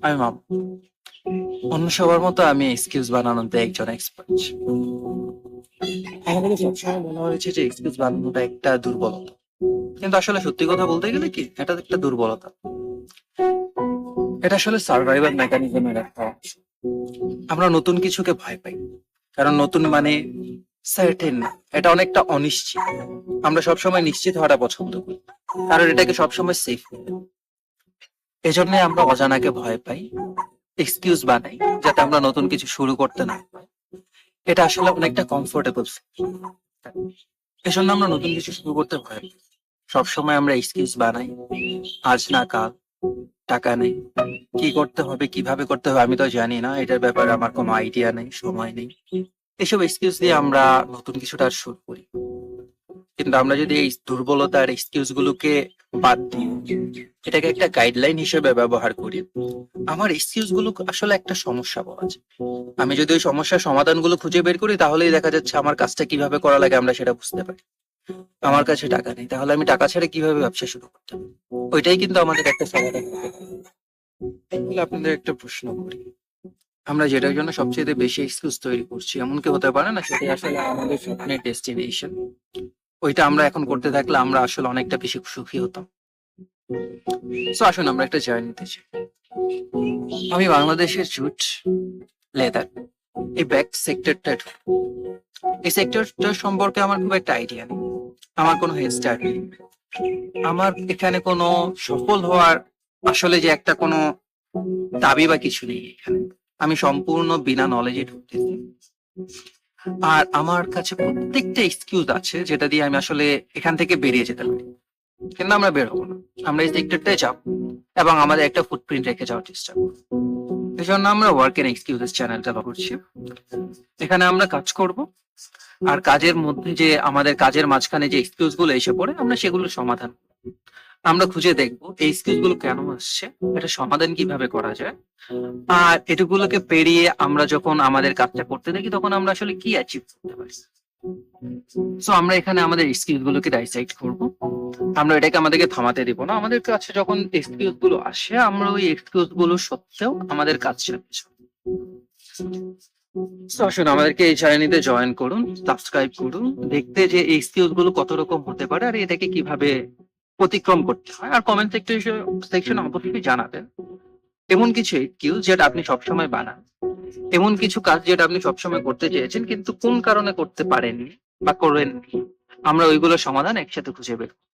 আমি মাম অন্য সবার মতো আমি এক্সকিউজ বানানোতে একজন এক্সপার্ট। আমাকে সবসময় মনে হয়েছে যে এক্সকিউজ বানানোটা একটা দুর্বলতা, কিন্তু আসলে সত্যি কথা বলতে গেলে কি এটা একটা দুর্বলতা। এটা আসলে সার্ভাইভাল মেকানিজমের একটা অংশ। আমরা নতুন কিছুকে ভয় পাই কারণ নতুন মানে সার্টেন না, এটা অনেকটা অনিশ্চিত। আমরা সবসময় নিশ্চিত হওয়াটা পছন্দ করি কারণ এটাকে সবসময় সেফ। এজন্য আমরা অজানাকে ভয় পাই, এক্সকিউজ বানাই যাতে আমরা নতুন কিছু শুরু করতে না পারি। এটা আসলে অনেকটা কমফোর্টেবল। এজন্য আমরা নতুন কিছু শুরু করতে ভয় পাই। সবসময় আমরা এক্সকিউজ বানাই, আজ না কাল, টাকা নেই, কি করতে হবে কিভাবে করতে হবে আমি তো জানি না, এটার ব্যাপারে আমার কোনো আইডিয়া নেই, সময় নেই। এসব এক্সকিউজ দিয়ে আমরা নতুন কিছুটা আর শুরু করি। কিন্তু আমরা যদি এই দুর্বলতার এক্সকিউজ গুলোকে বাদ দিই, এটাকে একটা গাইডলাইন হিসেবে ব্যবহার করি, আমার এক্সকিউজ গুলো আসলে একটা সমস্যা বলা যায়। আমি যদি ওই সমস্যার সমাধানগুলো খুঁজে বের করি তাহলেই দেখা যাচ্ছে আমার কাজটা কিভাবে করা লাগে আমরা সেটা বুঝতে পারি। আমার কাছে টাকা নেই, তাহলে আমি টাকা ছাড়া কিভাবে ব্যবসা শুরু করতে পারি, ওইটাই কিন্তু আমাদের একটা সমাধান হতে পারে। তাহলে আপনাদের একটা প্রশ্ন করি, আমরা যেটার জন্য সবচেয়ে বেশি এক্সকিউজ তৈরি করছি এমন কি হতে পারে না সেটাই আসলে আমাদের স্বপ্নের ডেস্টিনেশন? ওইটা আমরা এখন করতে থাকলে আমরা আসলে অনেকটা বেশি সুখী হতাম। তো আসুন আমরা একটা জার্নিতে যাই। আমি বাংলাদেশের জুট, লেদার, এই ব্যাগ সেক্টরটা, এই সেক্টরটা সম্পর্কে আমার খুব একটা আইডিয়া নেই। আমার কোনো হেড স্টার্ট নেই। আমার এখানে কোনো সফল হওয়ার আসলে যে একটা কোনো দাবি বা কিছু নেই এখানে। আমি সম্পূর্ণ বিনা নলেজে ঢুকতেছি। আর আমার কাছে প্রত্যেকটা এক্সকিউজ আছে যেটা দিয়ে আমি আসলে এখান থেকে বেরিয়ে যেতে পারি, কিন্তু আমরা বের হবো না। আমরা এই সেক্টরটায় যাব এবং আমাদের একটা ফুটপ্রিন্ট রেখে যাওয়ার চেষ্টা করবো। এই জন্য আমরা ওয়ার্ক এন্ড এক্সকিউজেস চ্যানেলটা করছি। এখানে আমরা কাজ করব, আর কাজের মধ্যে যে আমাদের কাজের মাঝখানে যে এক্সকিউজ গুলো এসে পড়ে আমরা সেগুলোর সমাধান করব। আমরা খুঁজে দেখবো এই এক্সকিউজ গুলো কেন আসছে, এটা সমাধান কিভাবে করা যায়। আর এটুকুলোকে পেরিয়ে আমরা যখন আমাদের কাজটা করতে থাকি তখন আমরা আসলে কি অ্যাচিভ করতে পারি। সো আমরা এখানে আমাদের এক্সকিউজ গুলোকে ডাইসাইড করবো। আমরা এটাকে আমাদেরকে থামাতে দিব না। আমাদের কাছে যখন এক্সকিউজ গুলো আসে আমরা ওই এক্সকিউজ গুলো সত্ত্বেও আমাদের কাজ চালিয়ে যাবো। So, আসুন আমাদেরকে এই চ্যানেলটিতে জয়েন করুন, সাবস্ক্রাইব করুন, দেখতে যে এই এক্সকিউজ গুলো কত রকম হতে পারে আর এটাকে কিভাবে অতিক্রম করতে হয়। আর কমেন্ট সেকশনে অবশ্যই জানাবেন এমন কিছু এক্সকিউজ যেটা আপনি সবসময় বানান, এমন কিছু কাজ যেটা আপনি সবসময় করতে চেয়েছেন কিন্তু কোন কারণে করতে পারেননি বা করেননি। আমরা ওইগুলোর সমাধান একসাথে খুঁজে বের করব।